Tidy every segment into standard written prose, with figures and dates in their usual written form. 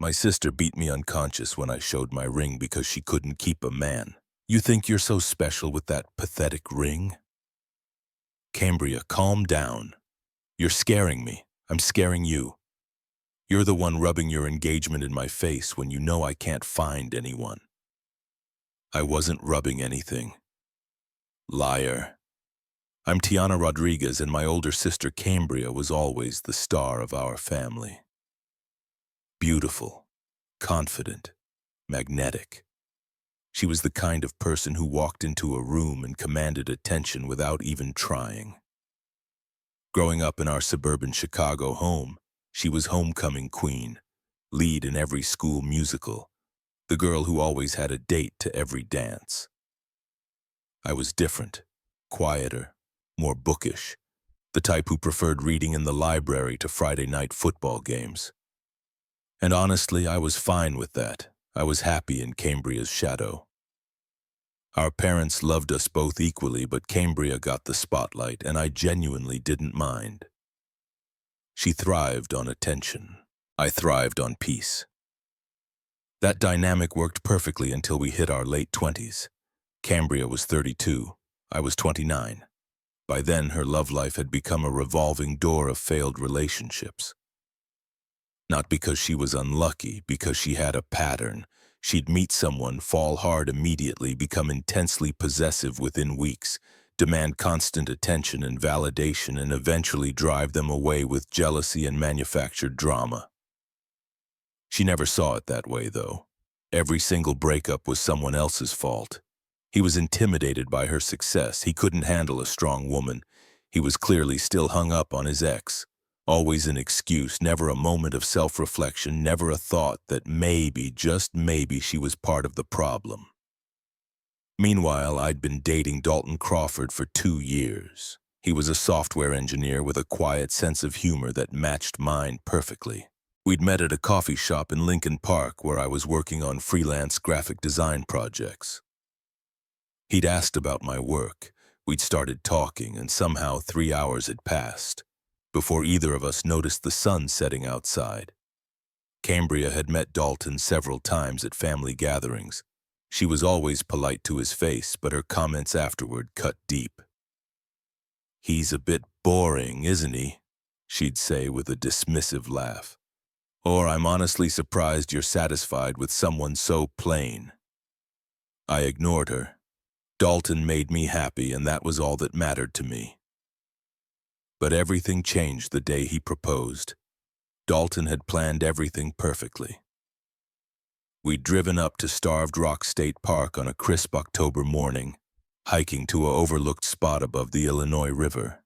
My sister beat me unconscious when I showed my ring because she couldn't keep a man. You think you're so special with that pathetic ring? Cambria, calm down. You're scaring me. I'm scaring you. You're the one rubbing your engagement in my face when you know I can't find anyone. I wasn't rubbing anything. Liar. I'm Tiana Rodriguez, and my older sister Cambria was always the star of our family. Beautiful, confident, magnetic. She was the kind of person who walked into a room and commanded attention without even trying. Growing up in our suburban Chicago home, she was homecoming queen, lead in every school musical, the girl who always had a date to every dance. I was different, quieter, more bookish, the type who preferred reading in the library to Friday night football games. And honestly, I was fine with that. I was happy in Cambria's shadow. Our parents loved us both equally, but Cambria got the spotlight, and I genuinely didn't mind. She thrived on attention. I thrived on peace. That dynamic worked perfectly until we hit our late 20s. Cambria was 32. I was 29. By then, her love life had become a revolving door of failed relationships. Not because she was unlucky, because she had a pattern. She'd meet someone, fall hard immediately, become intensely possessive within weeks, demand constant attention and validation, and eventually drive them away with jealousy and manufactured drama. She never saw it that way, though. Every single breakup was someone else's fault. He was intimidated by her success. He couldn't handle a strong woman. He was clearly still hung up on his ex. Always an excuse, never a moment of self-reflection, never a thought that maybe, just maybe, she was part of the problem. Meanwhile, I'd been dating Dalton Crawford for 2 years. He was a software engineer with a quiet sense of humor that matched mine perfectly. We'd met at a coffee shop in Lincoln Park where I was working on freelance graphic design projects. He'd asked about my work. We'd started talking, and somehow 3 hours had passed before either of us noticed the sun setting outside. Cambria had met Dalton several times at family gatherings. She was always polite to his face, but her comments afterward cut deep. "He's a bit boring, isn't he?" she'd say with a dismissive laugh. Or, "I'm honestly surprised you're satisfied with someone so plain." I ignored her. Dalton made me happy, and that was all that mattered to me. But everything changed the day he proposed. Dalton had planned everything perfectly. We'd driven up to Starved Rock State Park on a crisp October morning, hiking to a overlooked spot above the Illinois River.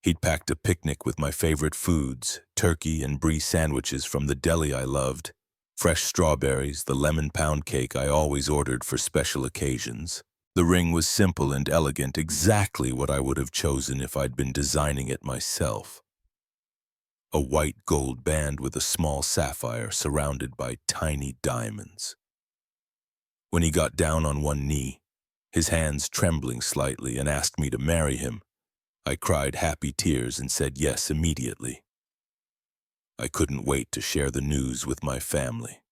He'd packed a picnic with my favorite foods, turkey and brie sandwiches from the deli I loved, fresh strawberries, the lemon pound cake I always ordered for special occasions. The ring was simple and elegant, exactly what I would have chosen if I'd been designing it myself. A white gold band with a small sapphire surrounded by tiny diamonds. When he got down on one knee, his hands trembling slightly, and asked me to marry him, I cried happy tears and said yes immediately. I couldn't wait to share the news with my family.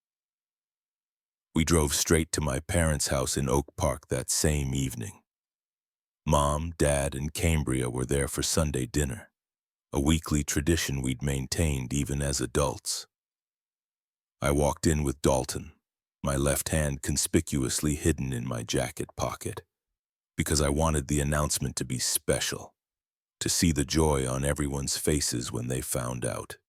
We drove straight to my parents' house in Oak Park that same evening. Mom, Dad, and Cambria were there for Sunday dinner, a weekly tradition we'd maintained even as adults. I walked in with Dalton, my left hand conspicuously hidden in my jacket pocket, because I wanted the announcement to be special, to see the joy on everyone's faces when they found out.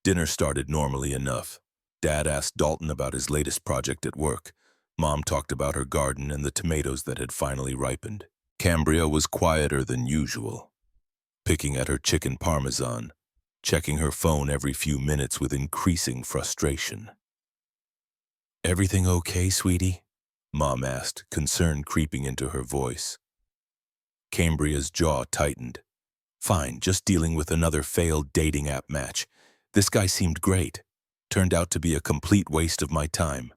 Dinner started normally enough. Dad asked Dalton about his latest project at work. Mom talked about her garden and the tomatoes that had finally ripened. Cambria was quieter than usual, picking at her chicken parmesan, checking her phone every few minutes with increasing frustration. "Everything okay, sweetie?" Mom asked, concern creeping into her voice. Cambria's jaw tightened. "Fine, just dealing with another failed dating app match. This guy seemed great. Turned out to be a complete waste of my time."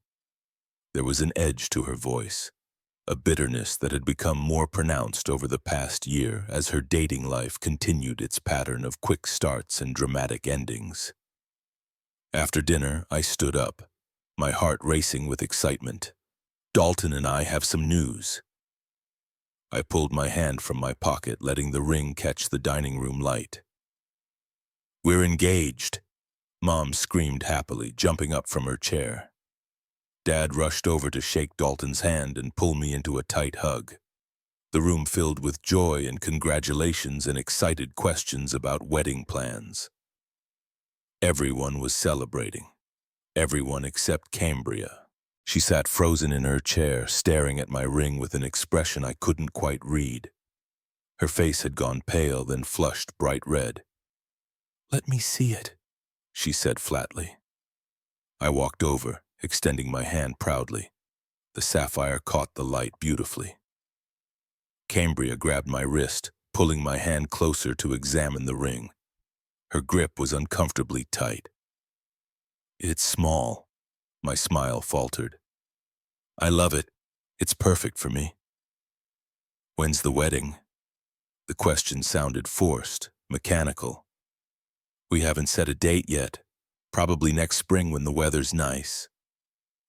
There was an edge to her voice, a bitterness that had become more pronounced over the past year as her dating life continued its pattern of quick starts and dramatic endings. After dinner, I stood up, my heart racing with excitement. Dalton and I have some news. I pulled my hand from my pocket, letting the ring catch the dining room light. We're engaged, Mom screamed happily, jumping up from her chair. Dad rushed over to shake Dalton's hand and pull me into a tight hug. The room filled with joy and congratulations and excited questions about wedding plans. Everyone was celebrating. Everyone except Cambria. She sat frozen in her chair, staring at my ring with an expression I couldn't quite read. Her face had gone pale, then flushed bright red. "Let me see it," she said flatly. I walked over, extending my hand proudly. The sapphire caught the light beautifully. Cambria grabbed my wrist, pulling my hand closer to examine the ring. Her grip was uncomfortably tight. "It's small," my smile faltered. "I love it. It's perfect for me." "When's the wedding?" The question sounded forced, mechanical. "We haven't set a date yet. Probably next spring when the weather's nice."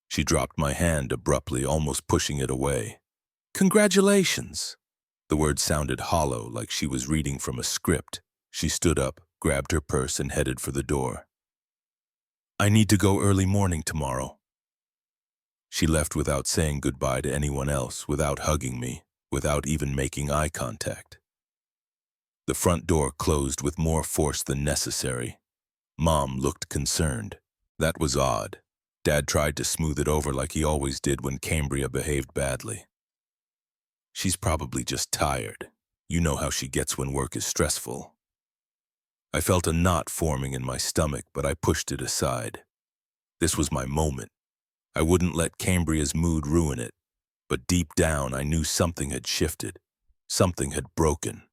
She dropped my hand abruptly, almost pushing it away. "Congratulations!" The word sounded hollow, like she was reading from a script. She stood up, grabbed her purse, and headed for the door. "I need to go early morning tomorrow." She left without saying goodbye to anyone else, without hugging me, without even making eye contact. The front door closed with more force than necessary. Mom looked concerned. That was odd. Dad tried to smooth it over like he always did when Cambria behaved badly. "She's probably just tired. You know how she gets when work is stressful." I felt a knot forming in my stomach, but I pushed it aside. This was my moment. I wouldn't let Cambria's mood ruin it, but deep down I knew something had shifted. Something had broken.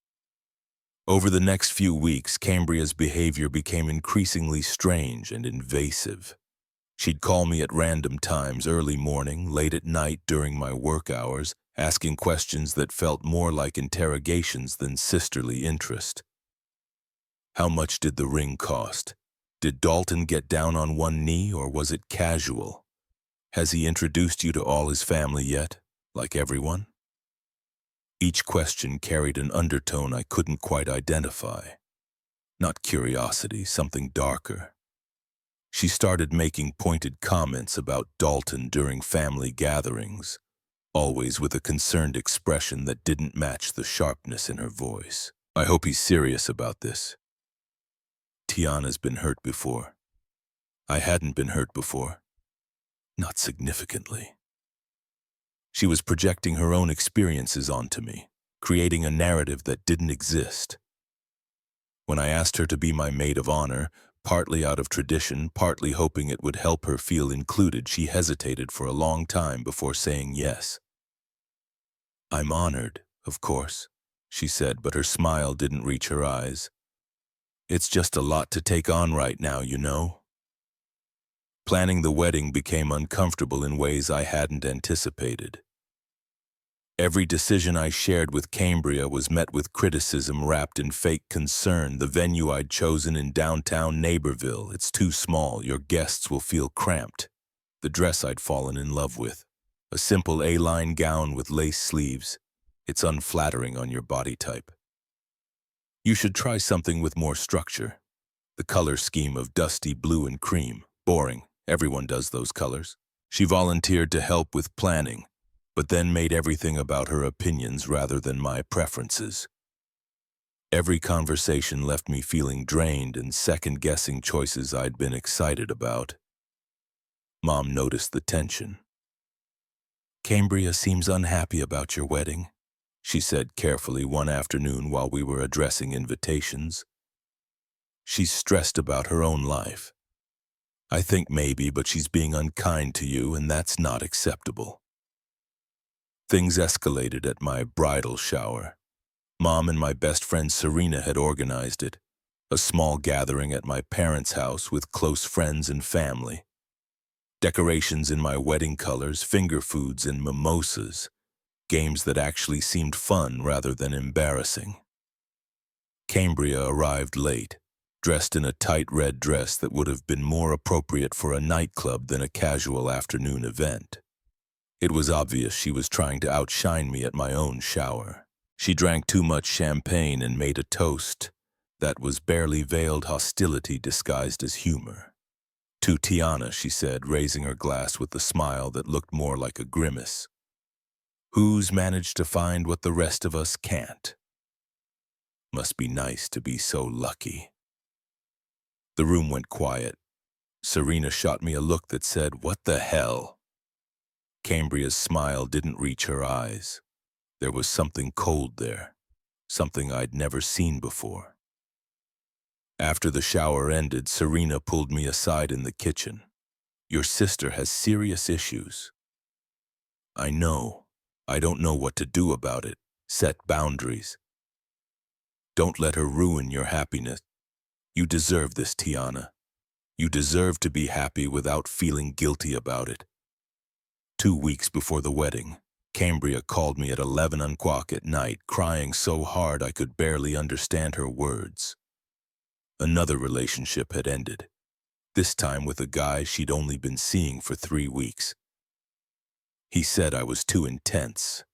Over the next few weeks, Cambria's behavior became increasingly strange and invasive. She'd call me at random times, early morning, late at night during my work hours, asking questions that felt more like interrogations than sisterly interest. How much did the ring cost? Did Dalton get down on one knee, or was it casual? Has he introduced you to all his family yet, like everyone? Each question carried an undertone I couldn't quite identify. Not curiosity, something darker. She started making pointed comments about Dalton during family gatherings, always with a concerned expression that didn't match the sharpness in her voice. "I hope he's serious about this. Tiana's been hurt before. I hadn't been hurt before. Not significantly." She was projecting her own experiences onto me, creating a narrative that didn't exist. When I asked her to be my maid of honor, partly out of tradition, partly hoping it would help her feel included, she hesitated for a long time before saying yes. "I'm honored, of course," she said, but her smile didn't reach her eyes. "It's just a lot to take on right now, you know." Planning the wedding became uncomfortable in ways I hadn't anticipated. Every decision I shared with Cambria was met with criticism wrapped in fake concern. "The venue I'd chosen in downtown Neighborville, it's too small, your guests will feel cramped." The dress I'd fallen in love with, a simple A-line gown with lace sleeves, it's unflattering on your body type. "You should try something with more structure." The color scheme of dusty blue and cream, boring, everyone does those colors. She volunteered to help with planning, but then made everything about her opinions rather than my preferences. Every conversation left me feeling drained and second-guessing choices I'd been excited about. Mom noticed the tension. "Cambria seems unhappy about your wedding," she said carefully one afternoon while we were addressing invitations. "She's stressed about her own life. I think maybe, but she's being unkind to you, and that's not acceptable." Things escalated at my bridal shower. Mom and my best friend Serena had organized it, a small gathering at my parents' house with close friends and family. Decorations in my wedding colors, finger foods, and mimosas, games that actually seemed fun rather than embarrassing. Cambria arrived late, dressed in a tight red dress that would have been more appropriate for a nightclub than a casual afternoon event. It was obvious she was trying to outshine me at my own shower. She drank too much champagne and made a toast that was barely veiled hostility disguised as humor. "To Tiana," she said, raising her glass with a smile that looked more like a grimace. "Who's managed to find what the rest of us can't? Must be nice to be so lucky." The room went quiet. Serena shot me a look that said, "What the hell?" Cambria's smile didn't reach her eyes. There was something cold there, something I'd never seen before. After the shower ended, Serena pulled me aside in the kitchen. "Your sister has serious issues." "I know. I don't know what to do about it. Set boundaries. Don't let her ruin your happiness. You deserve this, Tiana. You deserve to be happy without feeling guilty about it." 2 weeks before the wedding, Cambria called me at 11 o'clock at night, crying so hard I could barely understand her words. Another relationship had ended, this time with a guy she'd only been seeing for 3 weeks. He said I was too intense.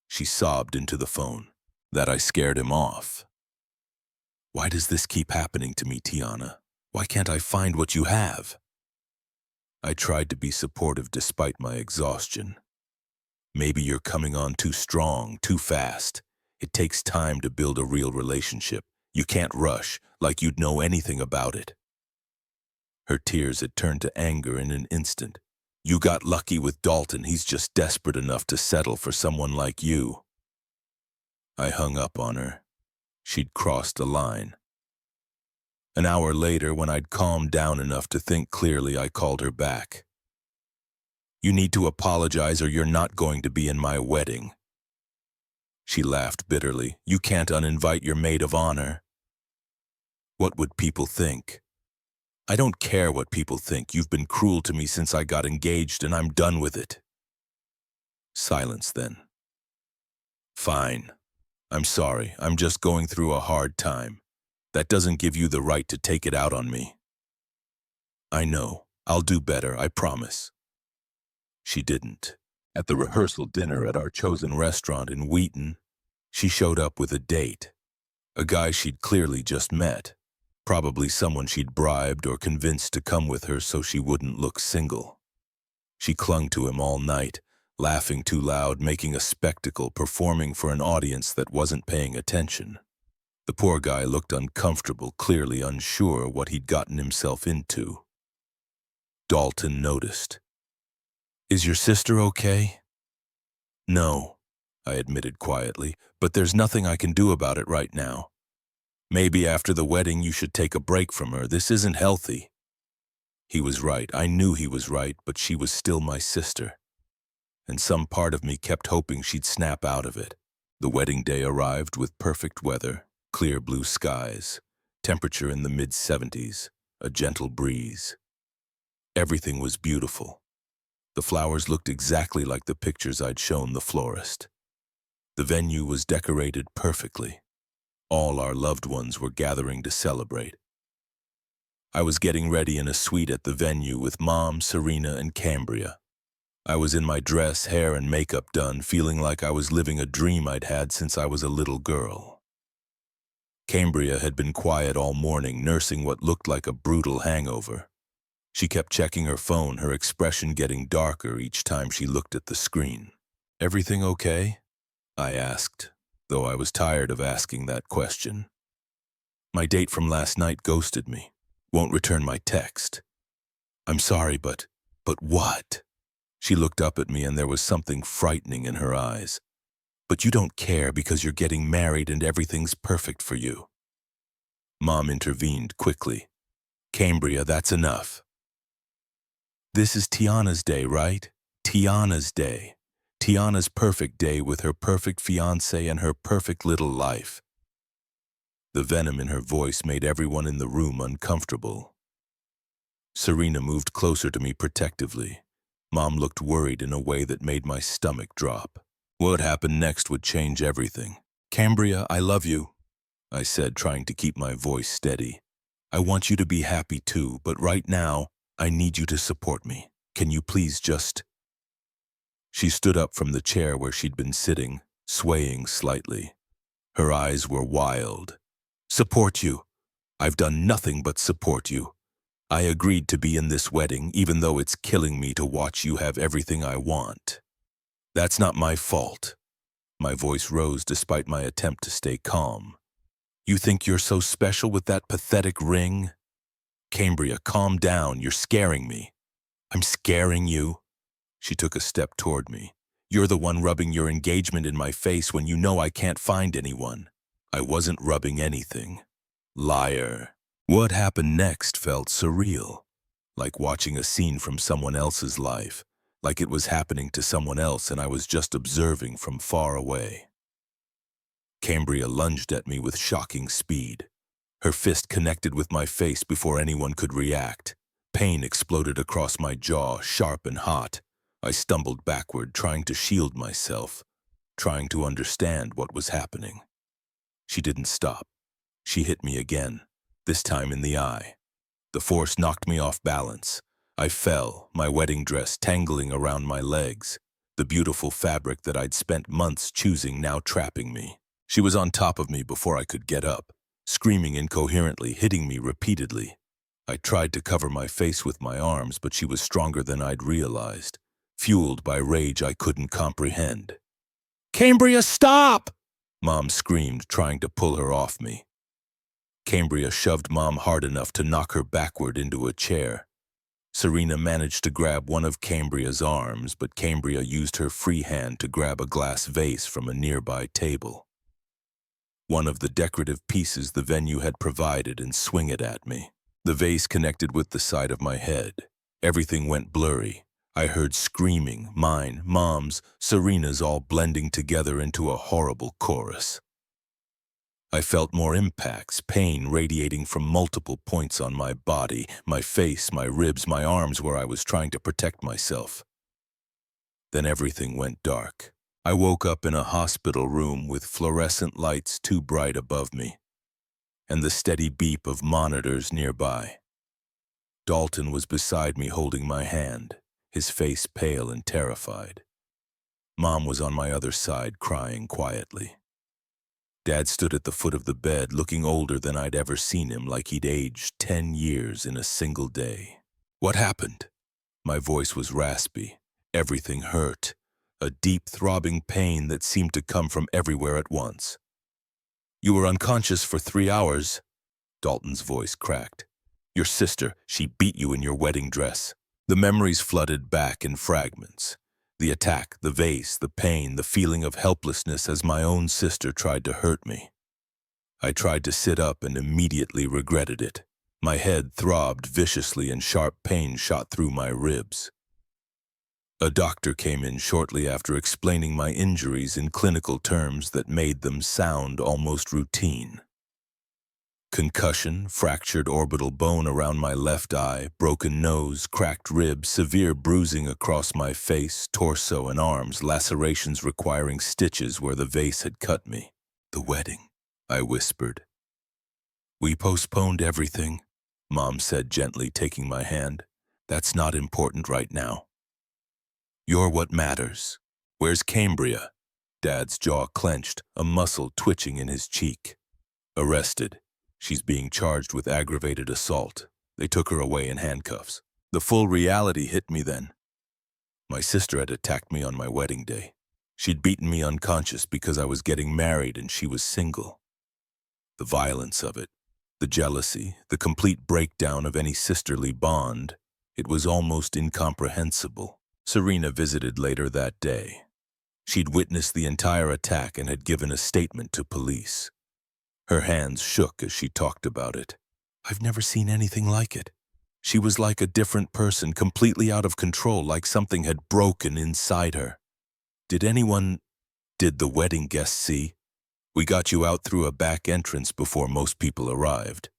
She sobbed into the phone. That I scared him off. "Why does this keep happening to me, Tiana? Why can't I find what you have?" I tried to be supportive despite my exhaustion. "Maybe you're coming on too strong, too fast. It takes time to build a real relationship. You can't rush, like you'd know anything about it." Her tears had turned to anger in an instant. "You got lucky with Dalton. He's just desperate enough to settle for someone like you." I hung up on her. She'd crossed a line. An hour later, when I'd calmed down enough to think clearly, I called her back. "You need to apologize or you're not going to be in my wedding." She laughed bitterly. "You can't uninvite your maid of honor." "What would people think?" "I don't care what people think. You've been cruel to me since I got engaged and I'm done with it." Silence then. "Fine. I'm sorry. I'm just going through a hard time. That doesn't give you the right to take it out on me." "I know. I'll do better, I promise." She didn't. At the rehearsal dinner at our chosen restaurant in Wheaton, she showed up with a date. A guy she'd clearly just met. Probably someone she'd bribed or convinced to come with her so she wouldn't look single. She clung to him all night, laughing too loud, making a spectacle, performing for an audience that wasn't paying attention. The poor guy looked uncomfortable, clearly unsure what he'd gotten himself into. Dalton noticed. "Is your sister okay?" "No," I admitted quietly, "but there's nothing I can do about it right now. Maybe after the wedding you should take a break from her. This isn't healthy." He was right. I knew he was right, but she was still my sister. And some part of me kept hoping she'd snap out of it. The wedding day arrived with perfect weather, clear blue skies, temperature in the mid-70s, a gentle breeze. Everything was beautiful. The flowers looked exactly like the pictures I'd shown the florist. The venue was decorated perfectly. All our loved ones were gathering to celebrate. I was getting ready in a suite at the venue with Mom, Serena, and Cambria. I was in my dress, hair, and makeup done, feeling like I was living a dream I'd had since I was a little girl. Cambria had been quiet all morning, nursing what looked like a brutal hangover. She kept checking her phone, her expression getting darker each time she looked at the screen. "Everything okay?" I asked, though I was tired of asking that question. "My date from last night ghosted me. Won't return my text." "I'm sorry, but what?" She looked up at me and there was something frightening in her eyes. "But you don't care because you're getting married and everything's perfect for you." Mom intervened quickly. "Cambria, that's enough. This is Tiana's day, right? Tiana's day. Tiana's perfect day with her perfect fiancé and her perfect little life." The venom in her voice made everyone in the room uncomfortable. Serena moved closer to me protectively. Mom looked worried in a way that made my stomach drop. What happened next would change everything. "Cambria, I love you," I said, trying to keep my voice steady. I want you to be happy too, but right now, I need you to support me. Can you please just—" She stood up from the chair where she'd been sitting, swaying slightly. Her eyes were wild. "Support you? I've done nothing but support you. I agreed to be in this wedding, even though it's killing me to watch you have everything I want. That's not my fault." My voice rose despite my attempt to stay calm. "You think you're so special with that pathetic ring? Cambria, calm down. You're scaring me." "I'm scaring you?" She took a step toward me. "You're the one rubbing your engagement in my face when you know I can't find anyone." "I wasn't rubbing anything." Liar. What happened next felt surreal, like watching a scene from someone else's life, like it was happening to someone else and I was just observing from far away. Cambria lunged at me with shocking speed. Her fist connected with my face before anyone could react. Pain exploded across my jaw, sharp and hot. I stumbled backward, trying to shield myself, trying to understand what was happening. She didn't stop. She hit me again, this time in the eye. The force knocked me off balance. I fell, my wedding dress tangling around my legs, the beautiful fabric that I'd spent months choosing now trapping me. She was on top of me before I could get up, screaming incoherently, hitting me repeatedly. I tried to cover my face with my arms, but she was stronger than I'd realized, fueled by rage I couldn't comprehend. "Cambria, stop!" Mom screamed, trying to pull her off me. Cambria shoved Mom hard enough to knock her backward into a chair. Serena managed to grab one of Cambria's arms, but Cambria used her free hand to grab a glass vase from a nearby table, one of the decorative pieces the venue had provided, and swing it at me. The vase connected with the side of my head. Everything went blurry. I heard screaming, mine, Mom's, Serena's, all blending together into a horrible chorus. I felt more impacts, pain radiating from multiple points on my body, my face, my ribs, my arms, where I was trying to protect myself. Then everything went dark. I woke up in a hospital room with fluorescent lights too bright above me, and the steady beep of monitors nearby. Dalton was beside me holding my hand, his face pale and terrified. Mom was on my other side, crying quietly. Dad stood at the foot of the bed, looking older than I'd ever seen him, like he'd aged 10 years in a single day. "What happened?" My voice was raspy. Everything hurt, a deep, throbbing pain that seemed to come from everywhere at once. "You were unconscious for 3 hours." Dalton's voice cracked. "Your sister, she beat you in your wedding dress." The memories flooded back in fragments. The attack, the vase, the pain, the feeling of helplessness as my own sister tried to hurt me. I tried to sit up and immediately regretted it. My head throbbed viciously and sharp pain shot through my ribs. A doctor came in shortly after, explaining my injuries in clinical terms that made them sound almost routine. Concussion, fractured orbital bone around my left eye, broken nose, cracked ribs, severe bruising across my face, torso, and arms, lacerations requiring stitches where the vase had cut me. "The wedding," I whispered. "We postponed everything," Mom said gently, taking my hand. "That's not important right now. You're what matters. Where's Cambria?" Dad's jaw clenched, a muscle twitching in his cheek. "Arrested. She's being charged with aggravated assault. They took her away in handcuffs." The full reality hit me then. My sister had attacked me on my wedding day. She'd beaten me unconscious because I was getting married and she was single. The violence of it, the jealousy, the complete breakdown of any sisterly bond, it was almost incomprehensible. Serena visited later that day. She'd witnessed the entire attack and had given a statement to police. Her hands shook as she talked about it. "I've never seen anything like it. She was like a different person, completely out of control, like something had broken inside her. Did the wedding guests see? We got you out through a back entrance before most people arrived.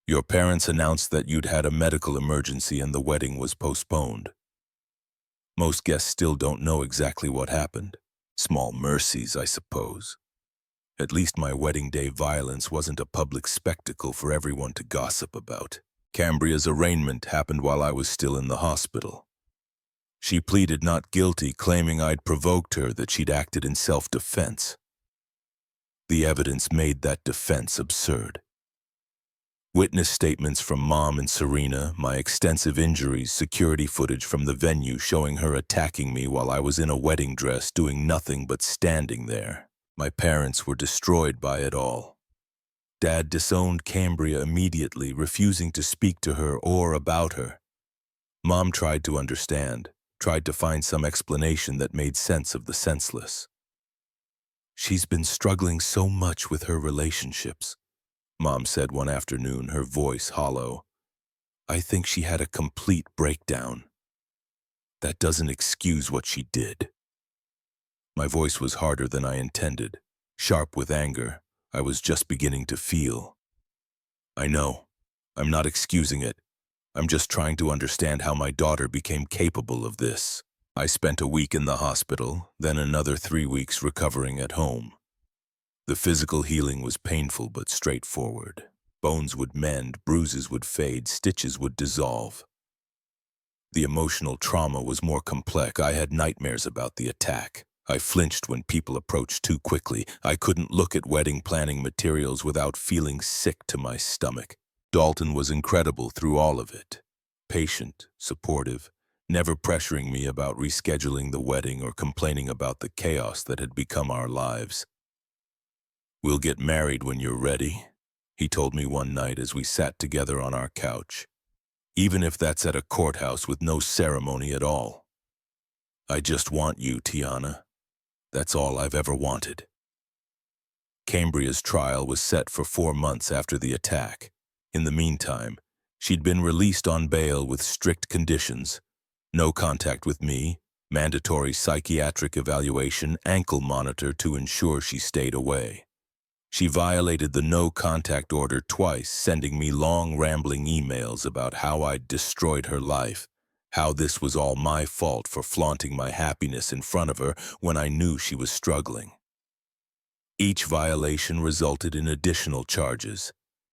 Your parents announced that you'd had a medical emergency and the wedding was postponed. Most guests still don't know exactly what happened. Small mercies, I suppose." At least my wedding day violence wasn't a public spectacle for everyone to gossip about. Cambria's arraignment happened while I was still in the hospital. She pleaded not guilty, claiming I'd provoked her, that she'd acted in self-defense. The evidence made that defense absurd. Witness statements from Mom and Serena, my extensive injuries, security footage from the venue showing her attacking me while I was in a wedding dress doing nothing but standing there. My parents were destroyed by it all. Dad disowned Cambria immediately, refusing to speak to her or about her. Mom tried to understand, tried to find some explanation that made sense of the senseless. "She's been struggling so much with her relationships," Mom said one afternoon, her voice hollow. "I think she had a complete breakdown. That doesn't excuse what she did." My voice was harder than I intended, sharp with anger I was just beginning to feel. "I know. I'm not excusing it. I'm just trying to understand how my daughter became capable of this." I spent a week in the hospital, then another 3 weeks recovering at home. The physical healing was painful but straightforward. Bones would mend, bruises would fade, stitches would dissolve. The emotional trauma was more complex. I had nightmares about the attack. I flinched when people approached too quickly. I couldn't look at wedding planning materials without feeling sick to my stomach. Dalton was incredible through all of it. Patient, supportive, never pressuring me about rescheduling the wedding or complaining about the chaos that had become our lives. "We'll get married when you're ready," he told me one night as we sat together on our couch. "Even if that's at a courthouse with no ceremony at all. I just want you, Tiana. That's all I've ever wanted." Cambria's trial was set for 4 months after the attack. In the meantime, she'd been released on bail with strict conditions: no contact with me, mandatory psychiatric evaluation, ankle monitor to ensure she stayed away. She violated the no-contact order twice, sending me long, rambling emails about how I'd destroyed her life, how this was all my fault for flaunting my happiness in front of her when I knew she was struggling. Each violation resulted in additional charges.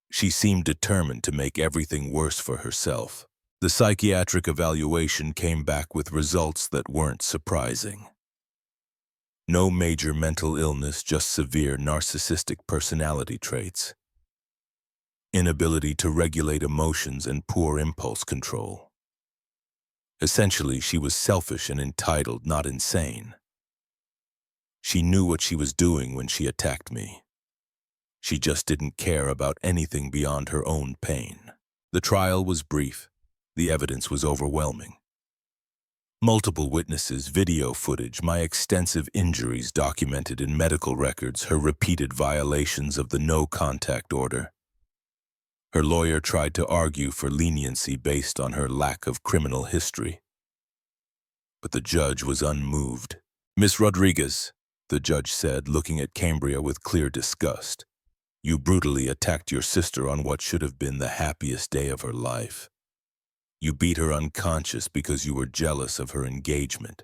She seemed determined to make everything worse for herself. The psychiatric evaluation came back with results that weren't surprising. No major mental illness, just severe narcissistic personality traits. Inability to regulate emotions and poor impulse control. Essentially, she was selfish and entitled, not insane. She knew what she was doing when she attacked me. She just didn't care about anything beyond her own pain. The trial was brief. The evidence was overwhelming. Multiple witnesses, video footage, my extensive injuries documented in medical records, her repeated violations of the no-contact order. Her lawyer tried to argue for leniency based on her lack of criminal history. But the judge was unmoved. "Miss Rodriguez," the judge said, looking at Cambria with clear disgust, "you brutally attacked your sister on what should have been the happiest day of her life. You beat her unconscious because you were jealous of her engagement.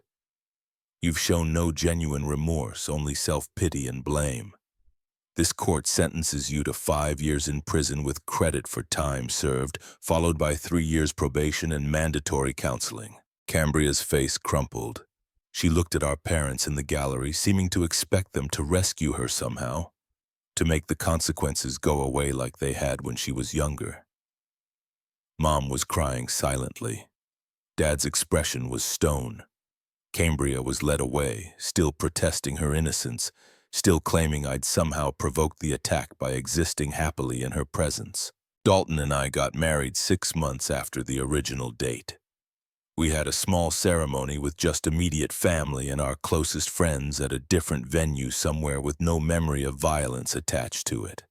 You've shown no genuine remorse, only self-pity and blame. This court sentences you to 5 years in prison with credit for time served, followed by 3 years probation and mandatory counseling." Cambria's face crumpled. She looked at our parents in the gallery, seeming to expect them to rescue her somehow, to make the consequences go away like they had when she was younger. Mom was crying silently. Dad's expression was stone. Cambria was led away, still protesting her innocence, still claiming I'd somehow provoked the attack by existing happily in her presence. Dalton and I got married 6 months after the original date. We had a small ceremony with just immediate family and our closest friends at a different venue somewhere with no memory of violence attached to it.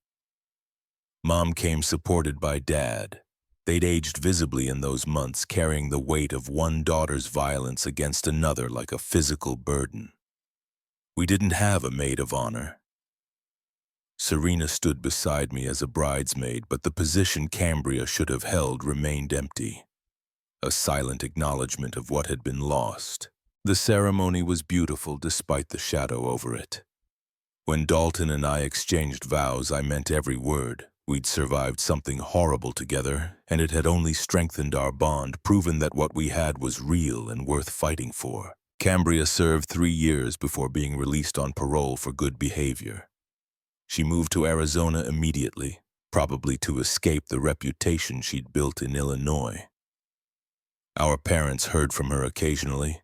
Mom came supported by Dad. They'd aged visibly in those months, carrying the weight of one daughter's violence against another like a physical burden. We didn't have a maid of honor. Serena stood beside me as a bridesmaid, but the position Cambria should have held remained empty. A silent acknowledgement of what had been lost. The ceremony was beautiful despite the shadow over it. When Dalton and I exchanged vows, I meant every word. We'd survived something horrible together, and it had only strengthened our bond, proven that what we had was real and worth fighting for. Cambria served 3 years before being released on parole for good behavior. She moved to Arizona immediately, probably to escape the reputation she'd built in Illinois. Our parents heard from her occasionally,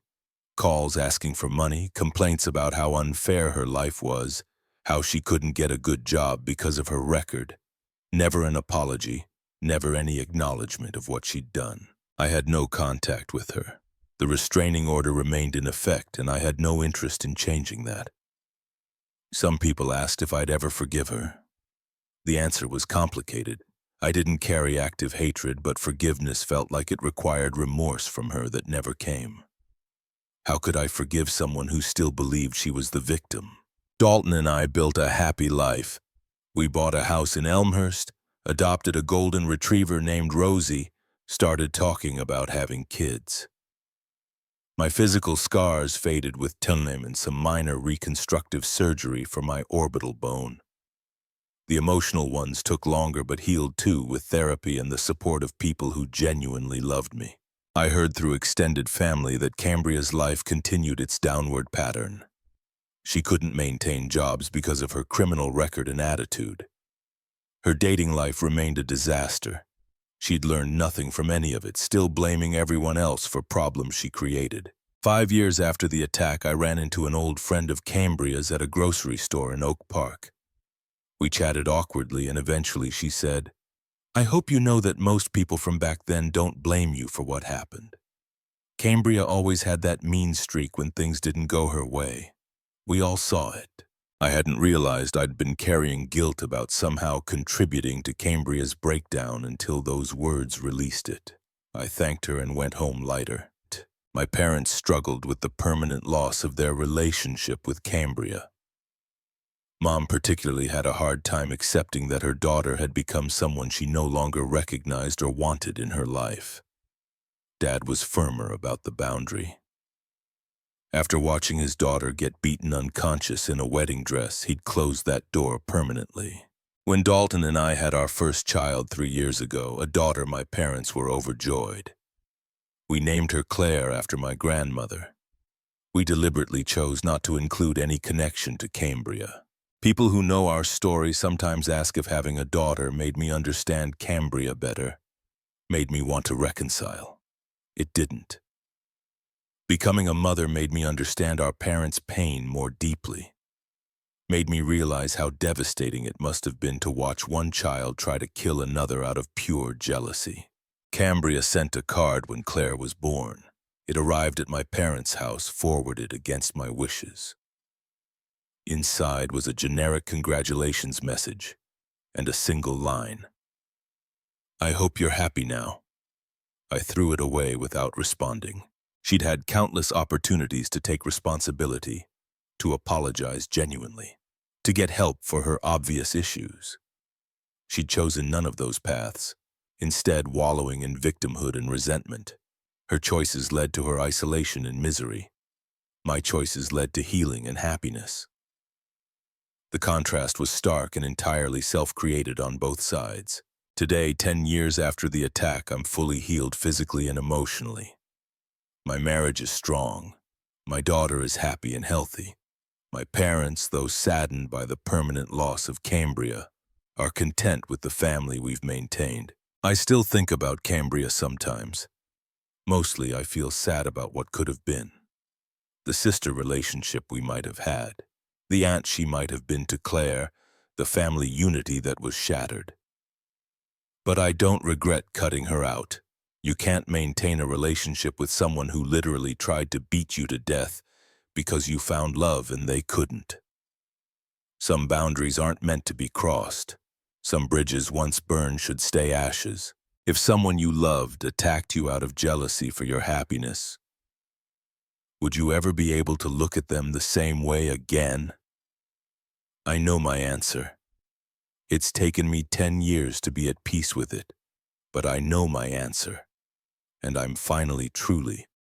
calls asking for money, complaints about how unfair her life was, how she couldn't get a good job because of her record. Never an apology, never any acknowledgement of what she'd done. I had no contact with her. The restraining order remained in effect, and I had no interest in changing that. Some people asked if I'd ever forgive her. The answer was complicated. I didn't carry active hatred, but forgiveness felt like it required remorse from her that never came. How could I forgive someone who still believed she was the victim? Dalton and I built a happy life. We bought a house in Elmhurst, adopted a golden retriever named Rosie, started talking about having kids. My physical scars faded with time and some minor reconstructive surgery for my orbital bone. The emotional ones took longer but healed too, with therapy and the support of people who genuinely loved me. I heard through extended family that Cambria's life continued its downward pattern. She couldn't maintain jobs because of her criminal record and attitude. Her dating life remained a disaster. She'd learned nothing from any of it, still blaming everyone else for problems she created. 5 years after the attack, I ran into an old friend of Cambria's at a grocery store in Oak Park. We chatted awkwardly, and eventually she said, "I hope you know that most people from back then don't blame you for what happened. Cambria always had that mean streak when things didn't go her way. We all saw it." I hadn't realized I'd been carrying guilt about somehow contributing to Cambria's breakdown until those words released it. I thanked her and went home lighter. My parents struggled with the permanent loss of their relationship with Cambria. Mom particularly had a hard time accepting that her daughter had become someone she no longer recognized or wanted in her life. Dad was firmer about the boundary. After watching his daughter get beaten unconscious in a wedding dress, he'd closed that door permanently. When Dalton and I had our first child 3 years ago, a daughter, my parents were overjoyed. We named her Claire after my grandmother. We deliberately chose not to include any connection to Cambria. People who know our story sometimes ask if having a daughter made me understand Cambria better, made me want to reconcile. It didn't. Becoming a mother made me understand our parents' pain more deeply, made me realize how devastating it must have been to watch one child try to kill another out of pure jealousy. Cambria sent a card when Claire was born. It arrived at my parents' house, forwarded against my wishes. Inside was a generic congratulations message and a single line. "I hope you're happy now." I threw it away without responding. She'd had countless opportunities to take responsibility, to apologize genuinely, to get help for her obvious issues. She'd chosen none of those paths, instead wallowing in victimhood and resentment. Her choices led to her isolation and misery. My choices led to healing and happiness. The contrast was stark and entirely self-created on both sides. Today, 10 years after the attack, I'm fully healed physically and emotionally. My marriage is strong. My daughter is happy and healthy. My parents, though saddened by the permanent loss of Cambria, are content with the family we've maintained. I still think about Cambria sometimes. Mostly I feel sad about what could have been. The sister relationship we might have had. The aunt she might have been to Claire. The family unity that was shattered. But I don't regret cutting her out. You can't maintain a relationship with someone who literally tried to beat you to death because you found love and they couldn't. Some boundaries aren't meant to be crossed. Some bridges once burned should stay ashes. If someone you loved attacked you out of jealousy for your happiness, would you ever be able to look at them the same way again? I know my answer. It's taken me 10 years to be at peace with it, but I know my answer, and I'm finally truly